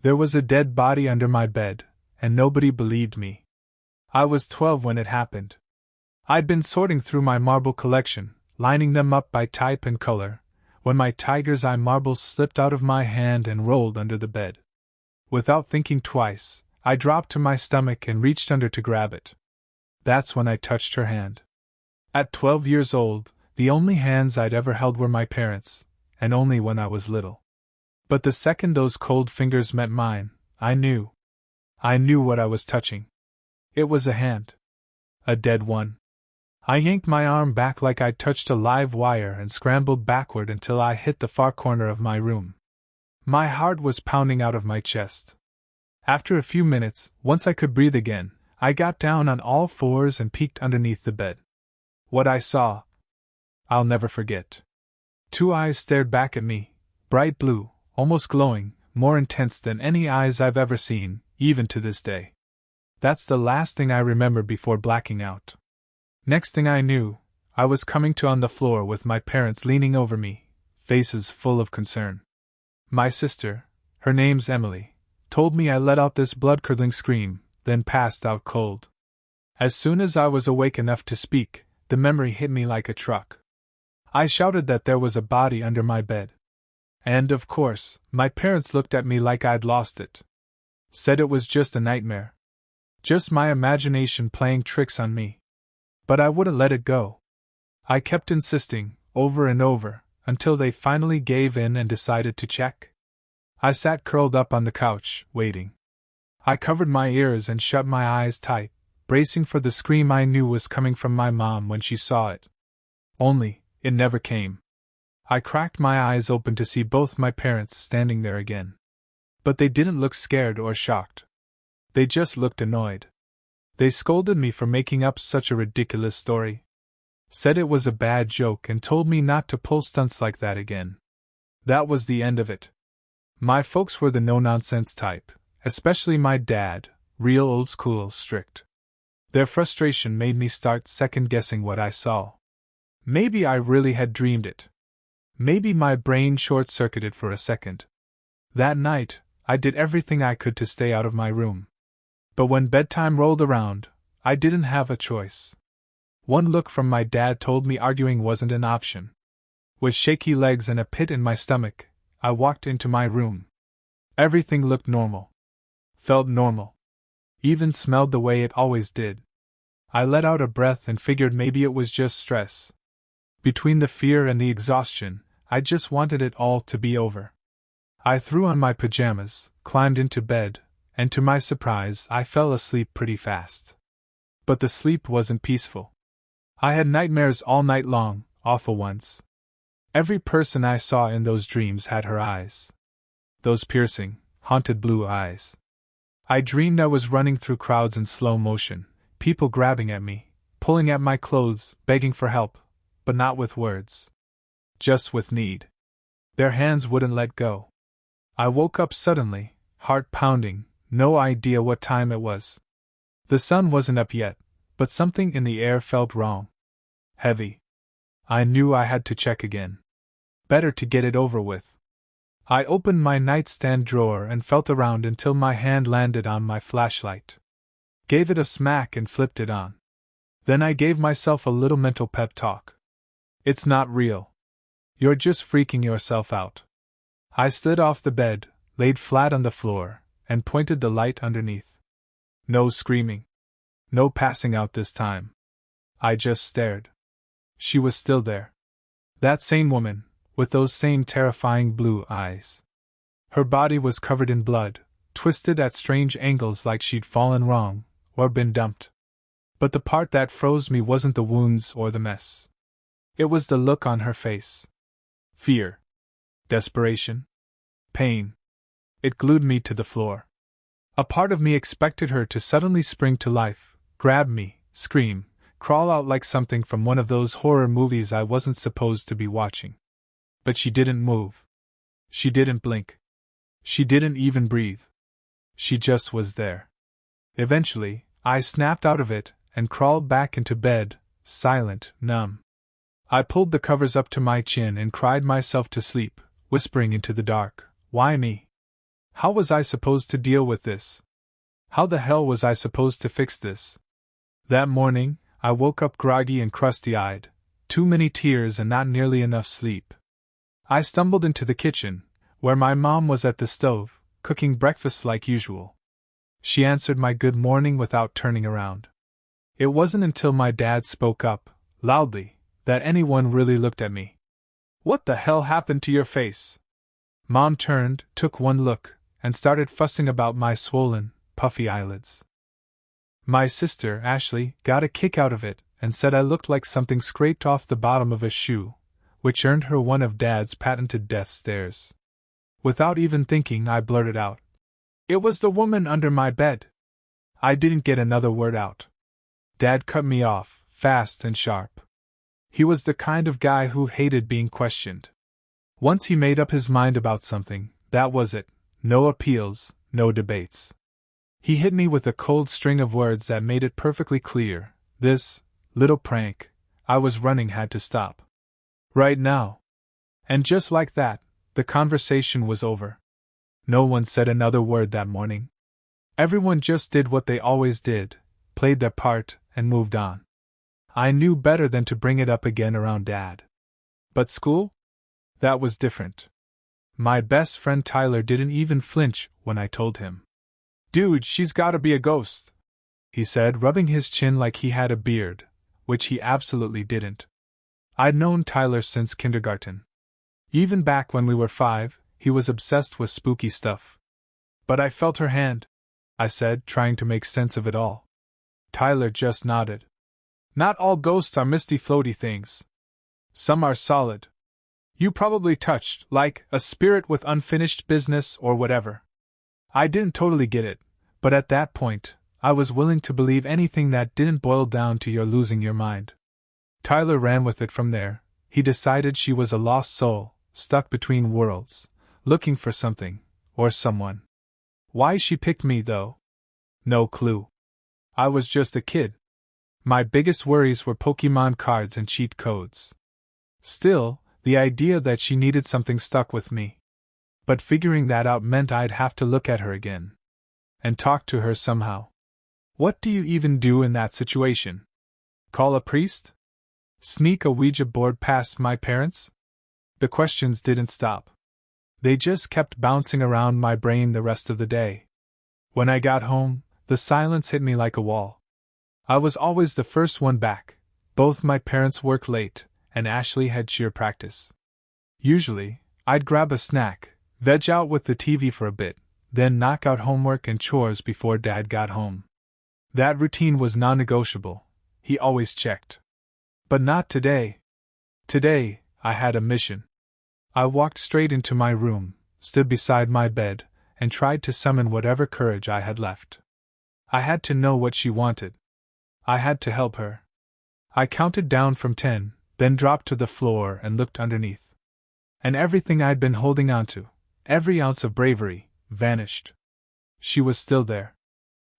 There was a dead body under my bed, and nobody believed me. I was 12 when it happened. I'd been sorting through my marble collection, lining them up by type and color, when my tiger's eye marbles slipped out of my hand and rolled under the bed. Without thinking twice, I dropped to my stomach and reached under to grab it. That's when I touched her hand. At 12 years old, the only hands I'd ever held were my parents', and only when I was little. But the second those cold fingers met mine, I knew. I knew what I was touching. It was a hand. A dead one. I yanked my arm back like I'd touched a live wire and scrambled backward until I hit the far corner of my room. My heart was pounding out of my chest. After a few minutes, once I could breathe again, I got down on all fours and peeked underneath the bed. What I saw, I'll never forget. 2 eyes stared back at me, bright blue, almost glowing, more intense than any eyes I've ever seen, even to this day. That's the last thing I remember before blacking out. Next thing I knew, I was coming to on the floor with my parents leaning over me, faces full of concern. My sister, her name's Emily, told me I let out this blood-curdling scream, then passed out cold. As soon as I was awake enough to speak, the memory hit me like a truck. I shouted that there was a body under my bed. And, of course, my parents looked at me like I'd lost it. Said it was just a nightmare. Just my imagination playing tricks on me. But I wouldn't let it go. I kept insisting, over and over, until they finally gave in and decided to check. I sat curled up on the couch, waiting. I covered my ears and shut my eyes tight, bracing for the scream I knew was coming from my mom when she saw it. Only, it never came. I cracked my eyes open to see both my parents standing there again. But they didn't look scared or shocked. They just looked annoyed. They scolded me for making up such a ridiculous story. Said it was a bad joke and told me not to pull stunts like that again. That was the end of it. My folks were the no-nonsense type, especially my dad, real old-school, strict. Their frustration made me start second-guessing what I saw. Maybe I really had dreamed it. Maybe my brain short-circuited for a second. That night, I did everything I could to stay out of my room. But when bedtime rolled around, I didn't have a choice. One look from my dad told me arguing wasn't an option. With shaky legs and a pit in my stomach, I walked into my room. Everything looked normal. Felt normal. Even smelled the way it always did. I let out a breath and figured maybe it was just stress. Between the fear and the exhaustion, I just wanted it all to be over. I threw on my pajamas, climbed into bed, and to my surprise, I fell asleep pretty fast. But the sleep wasn't peaceful. I had nightmares all night long, awful ones. Every person I saw in those dreams had her eyes. Those piercing, haunted blue eyes. I dreamed I was running through crowds in slow motion, people grabbing at me, pulling at my clothes, begging for help, but not with words. Just with need. Their hands wouldn't let go. I woke up suddenly, heart pounding, no idea what time it was. The sun wasn't up yet, but something in the air felt wrong. Heavy. I knew I had to check again. Better to get it over with. I opened my nightstand drawer and felt around until my hand landed on my flashlight. Gave it a smack and flipped it on. Then I gave myself a little mental pep talk. It's not real. You're just freaking yourself out. I slid off the bed, laid flat on the floor, and pointed the light underneath. No screaming. No passing out this time. I just stared. She was still there. That same woman, with those same terrifying blue eyes. Her body was covered in blood, twisted at strange angles like she'd fallen wrong, or been dumped. But the part that froze me wasn't the wounds or the mess. It was the look on her face. Fear. Desperation. Pain. It glued me to the floor. A part of me expected her to suddenly spring to life, grab me, scream, crawl out like something from one of those horror movies I wasn't supposed to be watching. But she didn't move. She didn't blink. She didn't even breathe. She just was there. Eventually, I snapped out of it and crawled back into bed, silent, numb. I pulled the covers up to my chin and cried myself to sleep, whispering into the dark, "Why me? How was I supposed to deal with this? How the hell was I supposed to fix this? That morning, I woke up groggy and crusty-eyed, too many tears and not nearly enough sleep. I stumbled into the kitchen, where my mom was at the stove, cooking breakfast like usual. She answered my good morning without turning around. It wasn't until my dad spoke up, loudly, that anyone really looked at me. "What the hell happened to your face?" Mom turned, took one look, and started fussing about my swollen, puffy eyelids. My sister, Ashley, got a kick out of it and said I looked like something scraped off the bottom of a shoe, which earned her one of Dad's patented death stares. Without even thinking, I blurted out, "It was the woman under my bed." I didn't get another word out. Dad cut me off, fast and sharp. He was the kind of guy who hated being questioned. Once he made up his mind about something, that was it. No appeals, no debates. He hit me with a cold string of words that made it perfectly clear. This little prank I was running had to stop. Right now. And just like that, the conversation was over. No one said another word that morning. Everyone just did what they always did, played their part, and moved on. I knew better than to bring it up again around Dad. But school? That was different. My best friend Tyler didn't even flinch when I told him. "Dude, she's gotta be a ghost," he said, rubbing his chin like he had a beard, which he absolutely didn't. I'd known Tyler since kindergarten. Even back when we were 5, he was obsessed with spooky stuff. "But I felt her hand," I said, trying to make sense of it all. Tyler just nodded. "Not all ghosts are misty floaty things. Some are solid. You probably touched, like, a spirit with unfinished business or whatever." I didn't totally get it, but at that point, I was willing to believe anything that didn't boil down to your losing your mind. Tyler ran with it from there. He decided she was a lost soul, stuck between worlds, looking for something, or someone. Why she picked me, though? No clue. I was just a kid. My biggest worries were Pokémon cards and cheat codes. Still, the idea that she needed something stuck with me. But figuring that out meant I'd have to look at her again. And talk to her somehow. What do you even do in that situation? Call a priest? Sneak a Ouija board past my parents? The questions didn't stop. They just kept bouncing around my brain the rest of the day. When I got home, the silence hit me like a wall. I was always the first one back. Both my parents worked late, and Ashley had cheer practice. Usually, I'd grab a snack, veg out with the TV for a bit, then knock out homework and chores before Dad got home. That routine was non-negotiable. He always checked. But not today. Today, I had a mission. I walked straight into my room, stood beside my bed, and tried to summon whatever courage I had left. I had to know what she wanted. I had to help her. I counted down from 10, then dropped to the floor and looked underneath. And everything I'd been holding on to, every ounce of bravery, vanished. She was still there.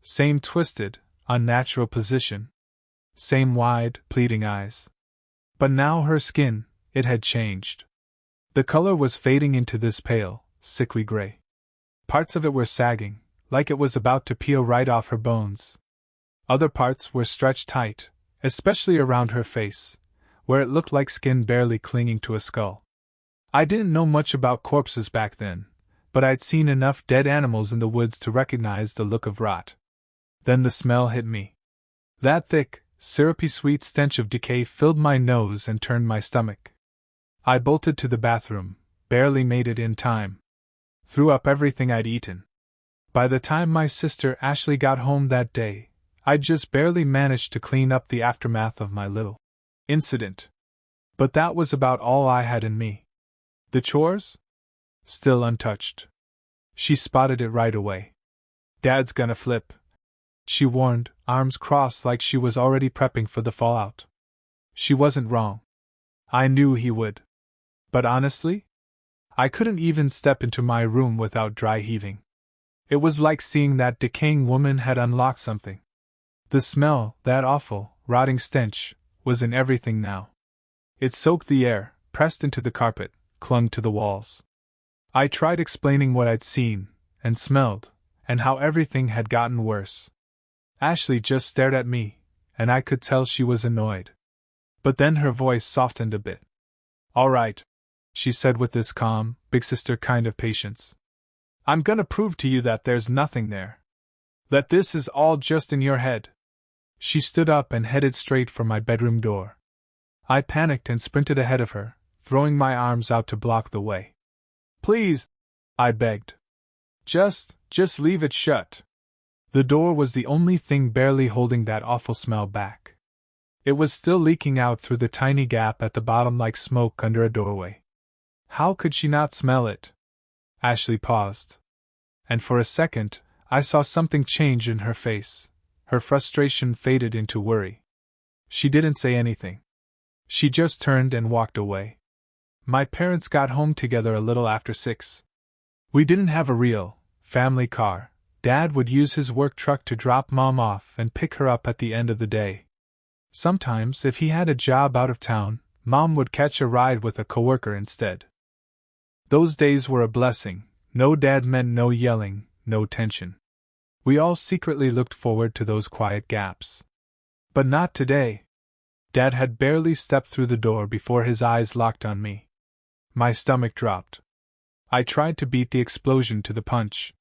Same twisted, unnatural position. Same wide, pleading eyes. But now her skin, it had changed. The color was fading into this pale, sickly gray. Parts of it were sagging, like it was about to peel right off her bones. Other parts were stretched tight, especially around her face, where it looked like skin barely clinging to a skull. I didn't know much about corpses back then, but I'd seen enough dead animals in the woods to recognize the look of rot. Then the smell hit me. That thick, syrupy sweet stench of decay filled my nose and turned my stomach. I bolted to the bathroom, barely made it in time. Threw up everything I'd eaten. By the time my sister Ashley got home that day, I'd just barely managed to clean up the aftermath of my little incident. But that was about all I had in me. The chores? Still untouched. She spotted it right away. "Dad's gonna flip," she warned, arms crossed like she was already prepping for the fallout. She wasn't wrong. I knew he would. But honestly, I couldn't even step into my room without dry heaving. It was like seeing that decaying woman had unlocked something. The smell, that awful, rotting stench, was in everything now. It soaked the air, pressed into the carpet, clung to the walls. I tried explaining what I'd seen, and smelled, and how everything had gotten worse. Ashley just stared at me, and I could tell she was annoyed. But then her voice softened a bit. "All right," she said with this calm, big sister kind of patience. "I'm gonna prove to you that there's nothing there. That this is all just in your head." She stood up and headed straight for my bedroom door. I panicked and sprinted ahead of her, throwing my arms out to block the way. "Please," I begged. Just leave it shut." The door was the only thing barely holding that awful smell back. It was still leaking out through the tiny gap at the bottom like smoke under a doorway. How could she not smell it? Ashley paused. And for a second, I saw something change in her face. Her frustration faded into worry. She didn't say anything. She just turned and walked away. My parents got home together a little after 6. We didn't have a real family car. Dad would use his work truck to drop Mom off and pick her up at the end of the day. Sometimes, if he had a job out of town, Mom would catch a ride with a coworker instead. Those days were a blessing. No dad meant no yelling, no tension. We all secretly looked forward to those quiet gaps. But not today. Dad had barely stepped through the door before his eyes locked on me. My stomach dropped. I tried to beat the explosion to the punch.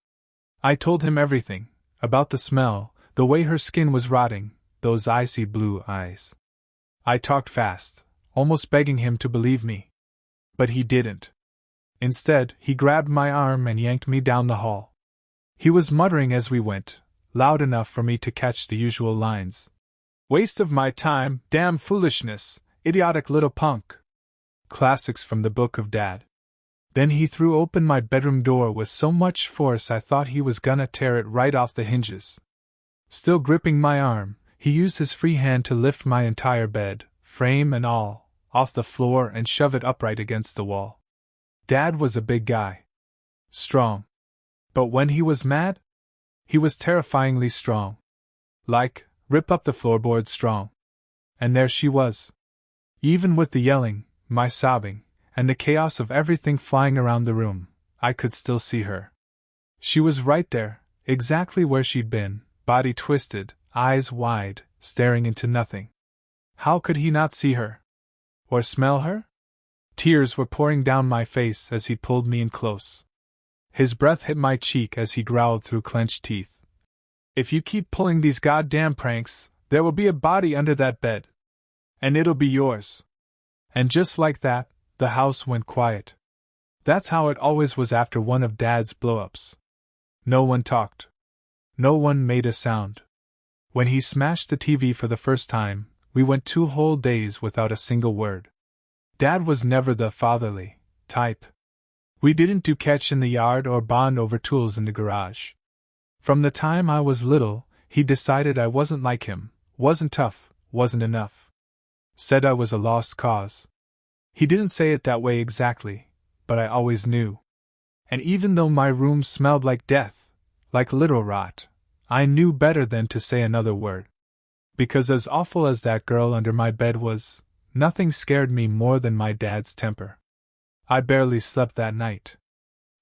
I told him everything, about the smell, the way her skin was rotting, those icy blue eyes. I talked fast, almost begging him to believe me. But he didn't. Instead, he grabbed my arm and yanked me down the hall. He was muttering as we went, loud enough for me to catch the usual lines. "Waste of my time, damn foolishness, idiotic little punk." Classics from the book of Dad. Then he threw open my bedroom door with so much force I thought he was gonna tear it right off the hinges. Still gripping my arm, he used his free hand to lift my entire bed, frame and all, off the floor and shove it upright against the wall. Dad was a big guy. Strong. But when he was mad, he was terrifyingly strong. Like, rip up the floorboards strong. And there she was. Even with the yelling, my sobbing, and the chaos of everything flying around the room, I could still see her. She was right there, exactly where she'd been, body twisted, eyes wide, staring into nothing. How could he not see her? Or smell her? Tears were pouring down my face as he pulled me in close. His breath hit my cheek as he growled through clenched teeth. "If you keep pulling these goddamn pranks, there will be a body under that bed. And it'll be yours." And just like that, the house went quiet. That's how it always was after one of Dad's blow-ups. No one talked. No one made a sound. When he smashed the TV for the first time, we went 2 whole days without a single word. Dad was never the fatherly type. We didn't do catch in the yard or bond over tools in the garage. From the time I was little, he decided I wasn't like him, wasn't tough, wasn't enough. Said I was a lost cause. He didn't say it that way exactly, but I always knew. And even though my room smelled like death, like literal rot, I knew better than to say another word. Because as awful as that girl under my bed was, nothing scared me more than my dad's temper. I barely slept that night.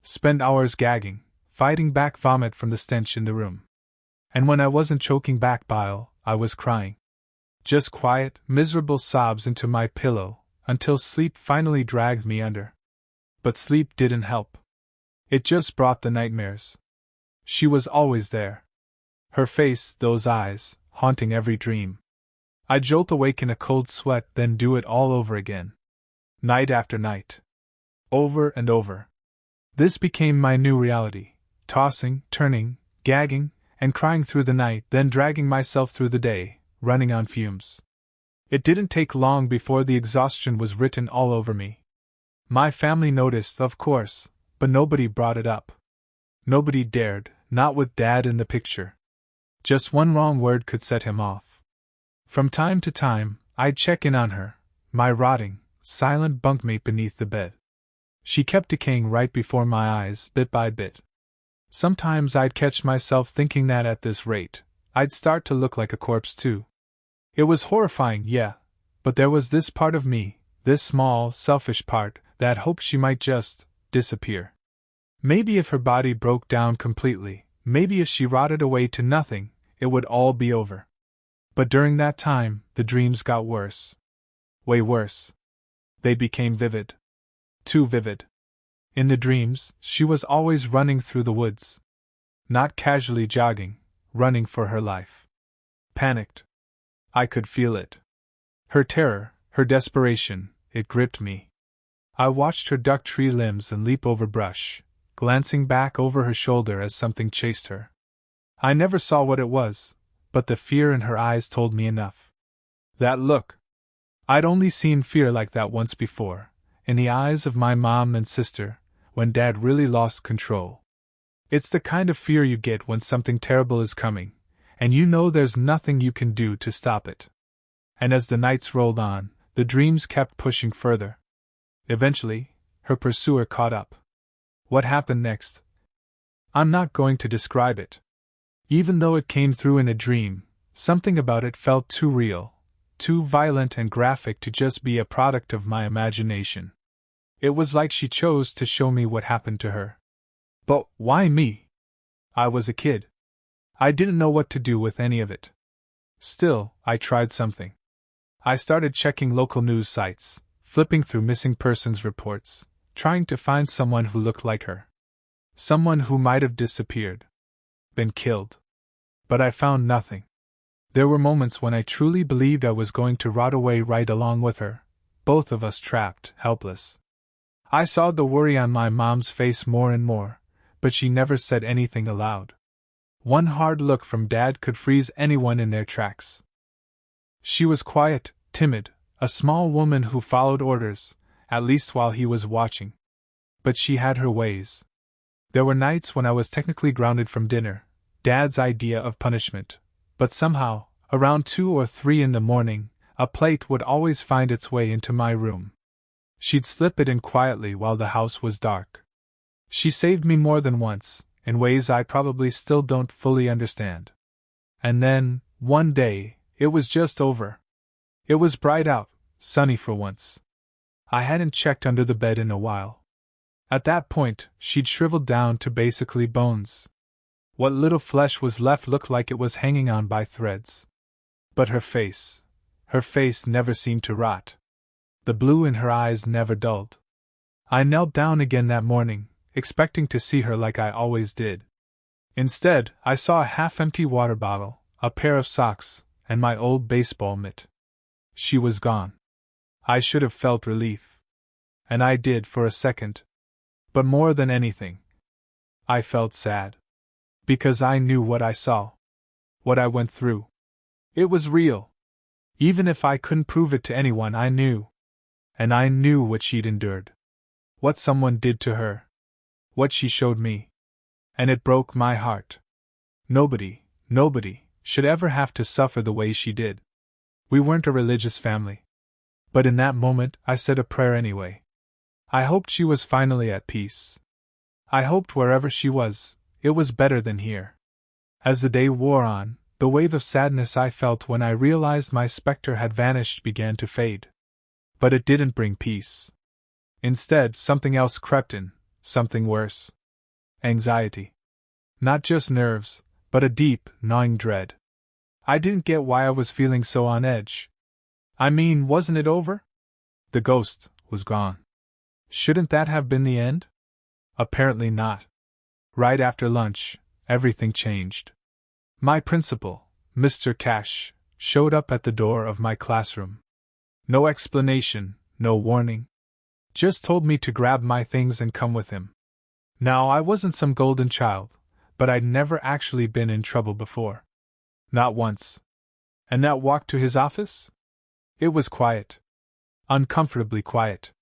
Spent hours gagging, fighting back vomit from the stench in the room. And when I wasn't choking back bile, I was crying. Just quiet, miserable sobs into my pillow, until sleep finally dragged me under. But sleep didn't help. It just brought the nightmares. She was always there. Her face, those eyes, haunting every dream. I'd jolt awake in a cold sweat, then do it all over again. Night after night. Over and over. This became my new reality, tossing, turning, gagging, and crying through the night, then dragging myself through the day, running on fumes. It didn't take long before the exhaustion was written all over me. My family noticed, of course, but nobody brought it up. Nobody dared, not with Dad in the picture. Just one wrong word could set him off. From time to time, I'd check in on her, my rotting, silent bunkmate beneath the bed. She kept decaying right before my eyes, bit by bit. Sometimes I'd catch myself thinking that at this rate, I'd start to look like a corpse too. It was horrifying, yeah, but there was this part of me, this small, selfish part, that hoped she might just disappear. Maybe if her body broke down completely, maybe if she rotted away to nothing, it would all be over. But during that time, the dreams got worse. Way worse. They became vivid. Too vivid. In the dreams, she was always running through the woods. Not casually jogging, running for her life. Panicked. I could feel it. Her terror, her desperation, it gripped me. I watched her duck tree limbs and leap over brush, glancing back over her shoulder as something chased her. I never saw what it was, but the fear in her eyes told me enough. That look. I'd only seen fear like that once before, in the eyes of my mom and sister, when Dad really lost control. It's the kind of fear you get when something terrible is coming, and you know there's nothing you can do to stop it. And as the nights rolled on, the dreams kept pushing further. Eventually, her pursuer caught up. What happened next? I'm not going to describe it. Even though it came through in a dream, something about it felt too real, too violent and graphic to just be a product of my imagination. It was like she chose to show me what happened to her. But why me? I was a kid. I didn't know what to do with any of it. Still, I tried something. I started checking local news sites, flipping through missing persons reports, trying to find someone who looked like her. Someone who might have disappeared. Been killed. But I found nothing. There were moments when I truly believed I was going to rot away right along with her, both of us trapped, helpless. I saw the worry on my mom's face more and more, but she never said anything aloud. One hard look from Dad could freeze anyone in their tracks. She was quiet, timid, a small woman who followed orders, at least while he was watching. But she had her ways. There were nights when I was technically grounded from dinner, Dad's idea of punishment, but somehow, around 2 or 3 in the morning, a plate would always find its way into my room. She'd slip it in quietly while the house was dark. She saved me more than once, in ways I probably still don't fully understand. And then, one day, it was just over. It was bright out, sunny for once. I hadn't checked under the bed in a while. At that point, she'd shriveled down to basically bones. What little flesh was left looked like it was hanging on by threads. But her face never seemed to rot. The blue in her eyes never dulled. I knelt down again that morning, expecting to see her like I always did. Instead, I saw a half-empty water bottle, a pair of socks, and my old baseball mitt. She was gone. I should have felt relief. And I did for a second. But more than anything, I felt sad. Because I knew what I saw. What I went through. It was real. Even if I couldn't prove it to anyone, I knew. And I knew what she'd endured. What someone did to her. What she showed me. And it broke my heart. Nobody should ever have to suffer the way she did. We weren't a religious family. But in that moment, I said a prayer anyway. I hoped she was finally at peace. I hoped wherever she was, it was better than here. As the day wore on, the wave of sadness I felt when I realized my specter had vanished began to fade. But it didn't bring peace. Instead, something else crept in, something worse. Anxiety. Not just nerves, but a deep, gnawing dread. I didn't get why I was feeling so on edge. I mean, wasn't it over? The ghost was gone. Shouldn't that have been the end? Apparently not. Right after lunch, everything changed. My principal, Mr. Cash, showed up at the door of my classroom. No explanation, no warning. Just told me to grab my things and come with him. Now, I wasn't some golden child, but I'd never actually been in trouble before. Not once. And that walk to his office? It was quiet. Uncomfortably quiet.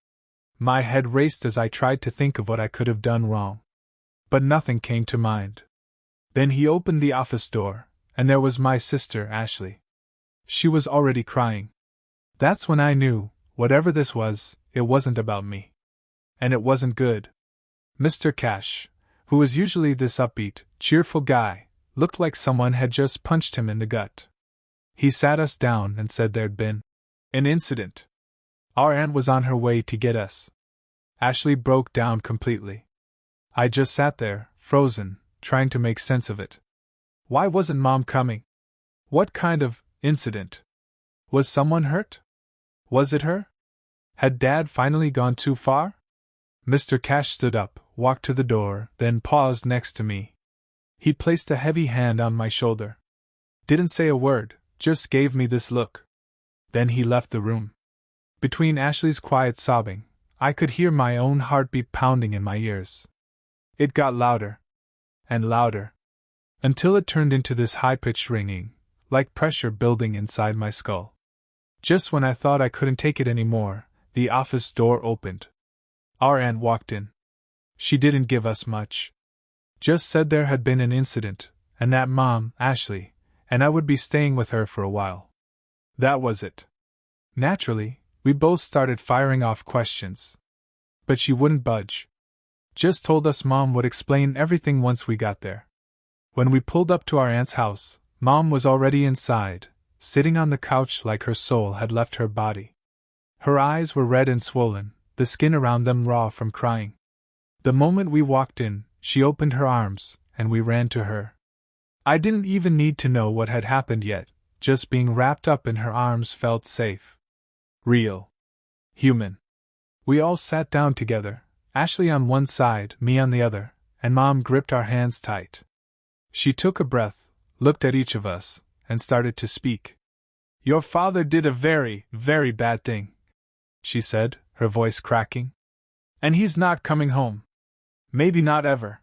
My head raced as I tried to think of what I could have done wrong. But nothing came to mind. Then he opened the office door, and there was my sister, Ashley. She was already crying. That's when I knew, whatever this was, it wasn't about me. And it wasn't good. Mr. Cash, who was usually this upbeat, cheerful guy, looked like someone had just punched him in the gut. He sat us down and said there'd been an incident. Our aunt was on her way to get us. Ashley broke down completely. I just sat there, frozen, trying to make sense of it. Why wasn't Mom coming? What kind of incident? Was someone hurt? Was it her? Had Dad finally gone too far? Mr. Cash stood up, walked to the door, then paused next to me. He placed a heavy hand on my shoulder. Didn't say a word, just gave me this look. Then he left the room. Between Ashley's quiet sobbing, I could hear my own heartbeat pounding in my ears. It got louder and louder, until it turned into this high-pitched ringing, like pressure building inside my skull. Just when I thought I couldn't take it anymore, the office door opened. Our aunt walked in. She didn't give us much. Just said there had been an incident, and that Mom, Ashley, and I would be staying with her for a while. That was it. Naturally, we both started firing off questions. But she wouldn't budge. Just told us Mom would explain everything once we got there. When we pulled up to our aunt's house, Mom was already inside, sitting on the couch like her soul had left her body. Her eyes were red and swollen, the skin around them raw from crying. The moment we walked in, she opened her arms, and we ran to her. I didn't even need to know what had happened yet, just being wrapped up in her arms felt safe. Real. Human. We all sat down together, Ashley on one side, me on the other, and Mom gripped our hands tight. She took a breath, looked at each of us, and started to speak. "Your father did a very, very bad thing," she said, her voice cracking. "And he's not coming home. Maybe not ever."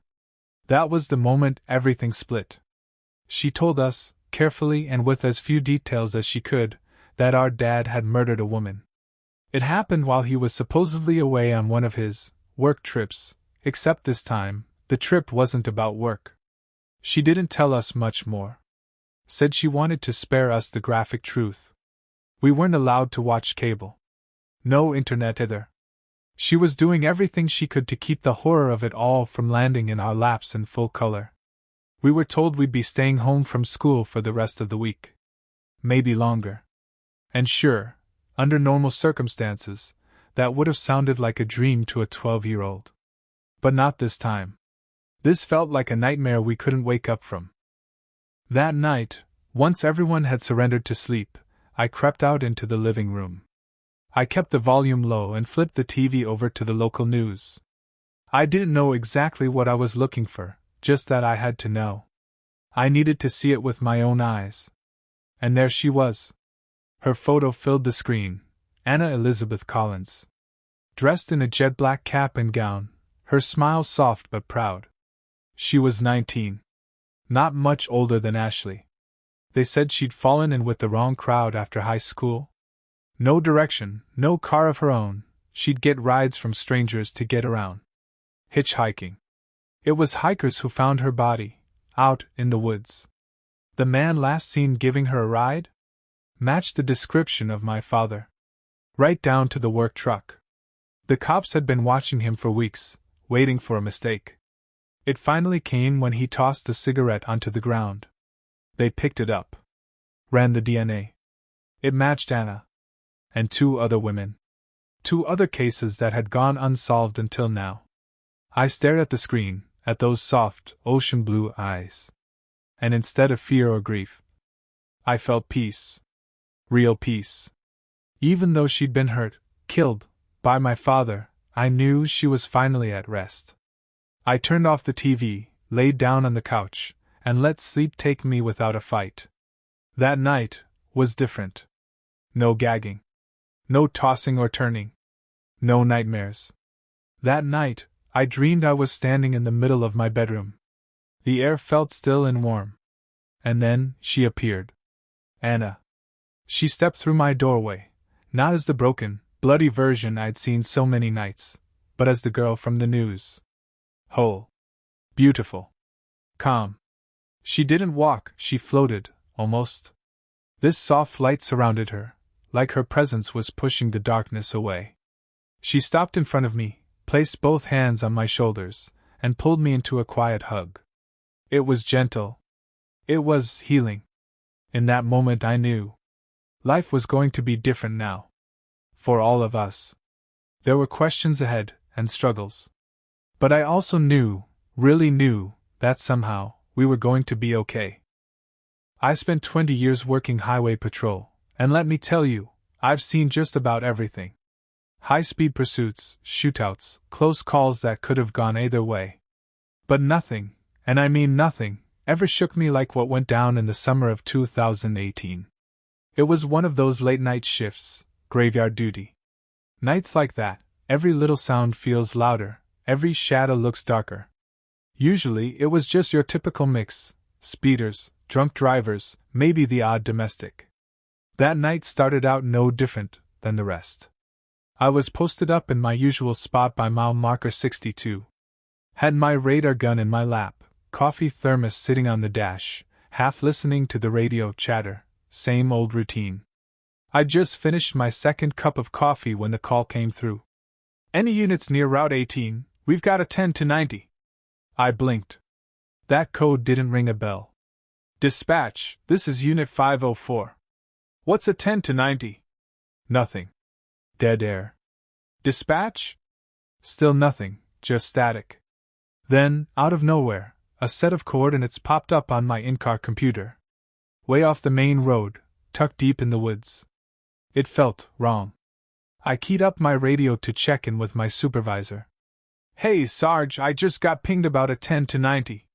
That was the moment everything split. She told us, carefully and with as few details as she could, that our dad had murdered a woman. It happened while he was supposedly away on one of his work trips, except this time, the trip wasn't about work. She didn't tell us much more. Said she wanted to spare us the graphic truth. We weren't allowed to watch cable. No internet either. She was doing everything she could to keep the horror of it all from landing in our laps in full color. We were told we'd be staying home from school for the rest of the week. Maybe longer. And sure, under normal circumstances, that would have sounded like a dream to a 12-year-old. But not this time. This felt like a nightmare we couldn't wake up from. That night, once everyone had surrendered to sleep, I crept out into the living room. I kept the volume low and flipped the TV over to the local news. I didn't know exactly what I was looking for, just that I had to know. I needed to see it with my own eyes. And there she was. Her photo filled the screen, Anna Elizabeth Collins. Dressed in a jet black cap and gown, her smile soft but proud. She was 19. Not much older than Ashley. They said she'd fallen in with the wrong crowd after high school. No direction, no car of her own, she'd get rides from strangers to get around. Hitchhiking. It was hikers who found her body, out in the woods. The man last seen giving her a ride? Matched the description of my father. Right down to the work truck. The cops had been watching him for weeks, waiting for a mistake. It finally came when he tossed a cigarette onto the ground. They picked it up. Ran the DNA. It matched Anna. And 2 other women. 2 other cases that had gone unsolved until now. I stared at the screen, at those soft, ocean blue eyes. And instead of fear or grief, I felt peace. Real peace. Even though she'd been hurt, killed, by my father, I knew she was finally at rest. I turned off the TV, laid down on the couch, and let sleep take me without a fight. That night was different. No gagging. No tossing or turning. No nightmares. That night, I dreamed I was standing in the middle of my bedroom. The air felt still and warm. And then, she appeared. Anna. She stepped through my doorway, not as the broken, bloody version I'd seen so many nights, but as the girl from the news. Whole. Beautiful. Calm. She didn't walk, she floated, almost. This soft light surrounded her, like her presence was pushing the darkness away. She stopped in front of me, placed both hands on my shoulders, and pulled me into a quiet hug. It was gentle. It was healing. In that moment I knew. Life was going to be different now. For all of us. There were questions ahead, and struggles. But I also knew, really knew, that somehow, we were going to be okay. I spent 20 years working highway patrol, and let me tell you, I've seen just about everything. High-speed pursuits, shootouts, close calls that could have gone either way. But nothing, and I mean nothing, ever shook me like what went down in the summer of 2018. It was one of those late-night shifts, graveyard duty. Nights like that, every little sound feels louder, every shadow looks darker. Usually it was just your typical mix, speeders, drunk drivers, maybe the odd domestic. That night started out no different than the rest. I was posted up in my usual spot by mile marker 62. Had my radar gun in my lap, coffee thermos sitting on the dash, half listening to the radio chatter, same old routine. I'd just finished my second cup of coffee when the call came through. Any units near Route 18, we've got a 10 to 90. I blinked. That code didn't ring a bell. Dispatch, this is Unit 504. What's a 10 to 90? Nothing. Dead air. Dispatch? Still nothing, just static. Then, out of nowhere, a set of coordinates popped up on my in-car computer. Way off the main road, tucked deep in the woods. It felt wrong. I keyed up my radio to check in with my supervisor. Hey, Sarge, I just got pinged about a 10 to 90.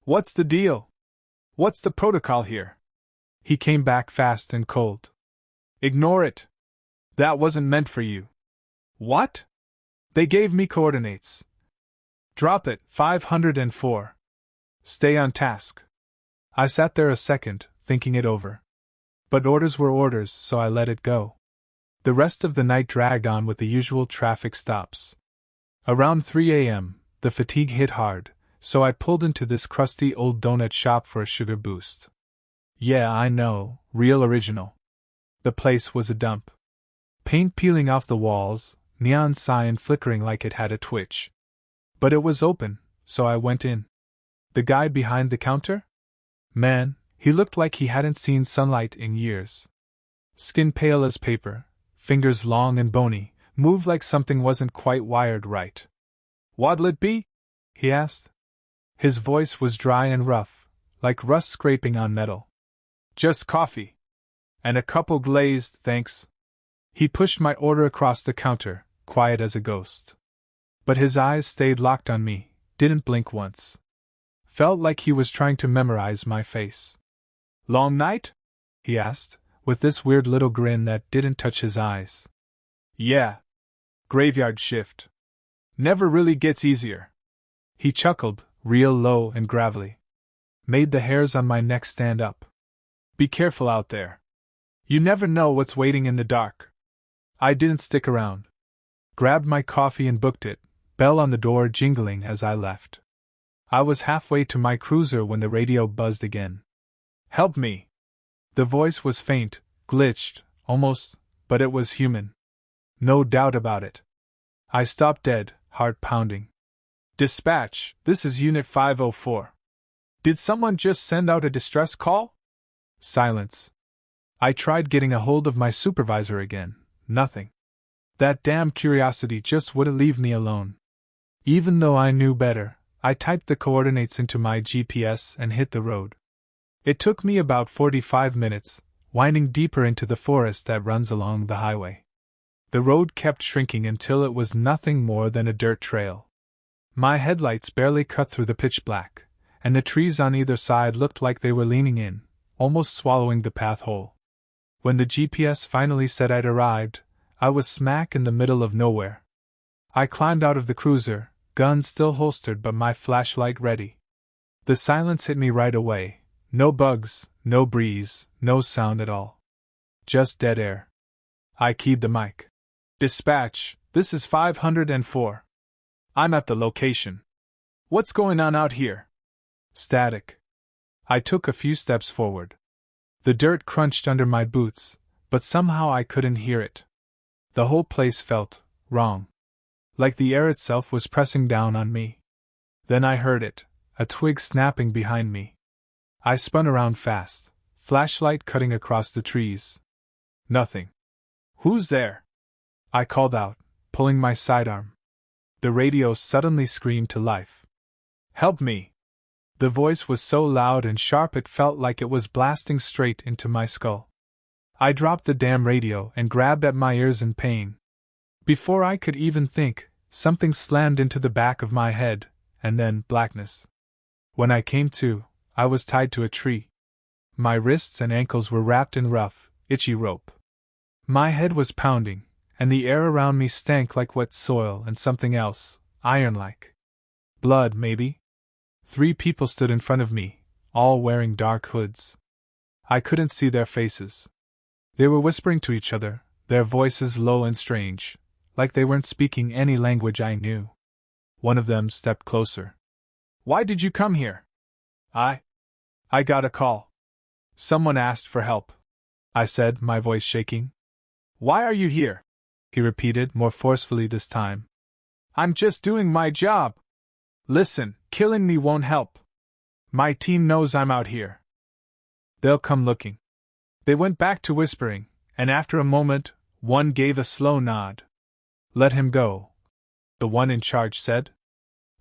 What's the deal? What's the protocol here? He came back fast and cold. Ignore it. That wasn't meant for you. What? They gave me coordinates. Drop it, 504. Stay on task. I sat there a second, thinking it over. But orders were orders, so I let it go. The rest of the night dragged on with the usual traffic stops. Around 3 a.m., the fatigue hit hard, so I pulled into this crusty old donut shop for a sugar boost. Yeah, I know, real original. The place was a dump. Paint peeling off the walls, neon sign flickering like it had a twitch. But it was open, so I went in. The guy behind the counter? Man, he looked like he hadn't seen sunlight in years. Skin pale as paper, fingers long and bony, moved like something wasn't quite wired right. What'll it be? He asked. His voice was dry and rough, like rust scraping on metal. Just coffee. And a couple glazed, thanks. He pushed my order across the counter, quiet as a ghost. But his eyes stayed locked on me, didn't blink once. Felt like he was trying to memorize my face. Long night? He asked, with this weird little grin that didn't touch his eyes. Yeah. Graveyard shift. Never really gets easier. He chuckled, real low and gravelly. Made the hairs on my neck stand up. Be careful out there. You never know what's waiting in the dark. I didn't stick around. Grabbed my coffee and booked it, bell on the door jingling as I left. I was halfway to my cruiser when the radio buzzed again. Help me. The voice was faint, glitched, almost, but it was human. No doubt about it. I stopped dead, heart pounding. Dispatch, this is Unit 504. Did someone just send out a distress call? Silence. I tried getting a hold of my supervisor again, nothing. That damn curiosity just wouldn't leave me alone. Even though I knew better, I typed the coordinates into my GPS and hit the road. It took me about 45 minutes, winding deeper into the forest that runs along the highway. The road kept shrinking until it was nothing more than a dirt trail. My headlights barely cut through the pitch black, and the trees on either side looked like they were leaning in, almost swallowing the path whole. When the GPS finally said I'd arrived, I was smack in the middle of nowhere. I climbed out of the cruiser, gun still holstered but my flashlight ready. The silence hit me right away. No bugs, no breeze, no sound at all. Just dead air. I keyed the mic. Dispatch, this is 504. I'm at the location. What's going on out here? Static. I took a few steps forward. The dirt crunched under my boots, but somehow I couldn't hear it. The whole place felt wrong. Like the air itself was pressing down on me. Then I heard it, a twig snapping behind me. I spun around fast, flashlight cutting across the trees. Nothing. Who's there? I called out, pulling my sidearm. The radio suddenly screamed to life. "Help me!" The voice was so loud and sharp it felt like it was blasting straight into my skull. I dropped the damn radio and grabbed at my ears in pain. Before I could even think, something slammed into the back of my head, and then blackness. When I came to, I was tied to a tree. My wrists and ankles were wrapped in rough, itchy rope. My head was pounding, and the air around me stank like wet soil and something else, iron-like. Blood, maybe? 3 people stood in front of me, all wearing dark hoods. I couldn't see their faces. They were whispering to each other, their voices low and strange, like they weren't speaking any language I knew. One of them stepped closer. "Why did you come here?" I got a call. Someone asked for help," I said, my voice shaking. "Why are you here?" he repeated, more forcefully this time. "I'm just doing my job. Listen, killing me won't help. My team knows I'm out here. They'll come looking." They went back to whispering, and after a moment, one gave a slow nod. "Let him go," the one in charge said.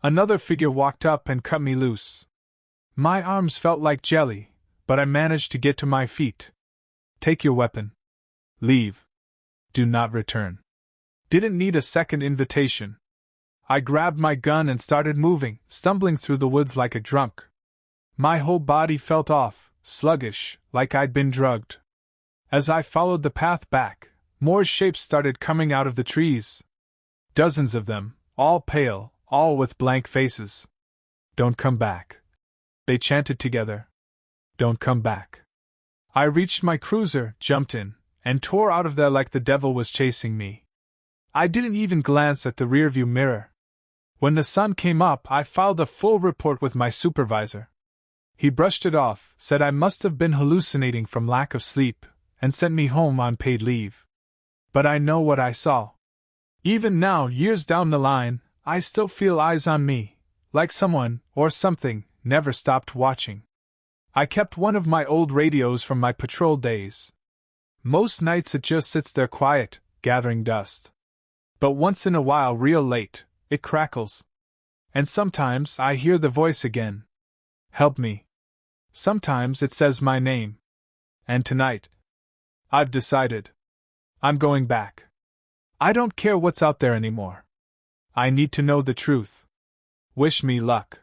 Another figure walked up and cut me loose. My arms felt like jelly, but I managed to get to my feet. "Take your weapon. Leave. Do not return." Didn't need a second invitation. I grabbed my gun and started moving, stumbling through the woods like a drunk. My whole body felt off, sluggish, like I'd been drugged. As I followed the path back, more shapes started coming out of the trees. Dozens of them, all pale, all with blank faces. "Don't come back," they chanted together. "Don't come back." I reached my cruiser, jumped in, and tore out of there like the devil was chasing me. I didn't even glance at the rearview mirror. When the sun came up, I filed a full report with my supervisor. He brushed it off, said I must have been hallucinating from lack of sleep, and sent me home on paid leave. But I know what I saw. Even now, years down the line, I still feel eyes on me, like someone, or something, never stopped watching. I kept one of my old radios from my patrol days. Most nights it just sits there quiet, gathering dust. But once in a while, real late, it crackles. And sometimes I hear the voice again. "Help me." Sometimes it says my name. And tonight, I've decided. I'm going back. I don't care what's out there anymore. I need to know the truth. Wish me luck.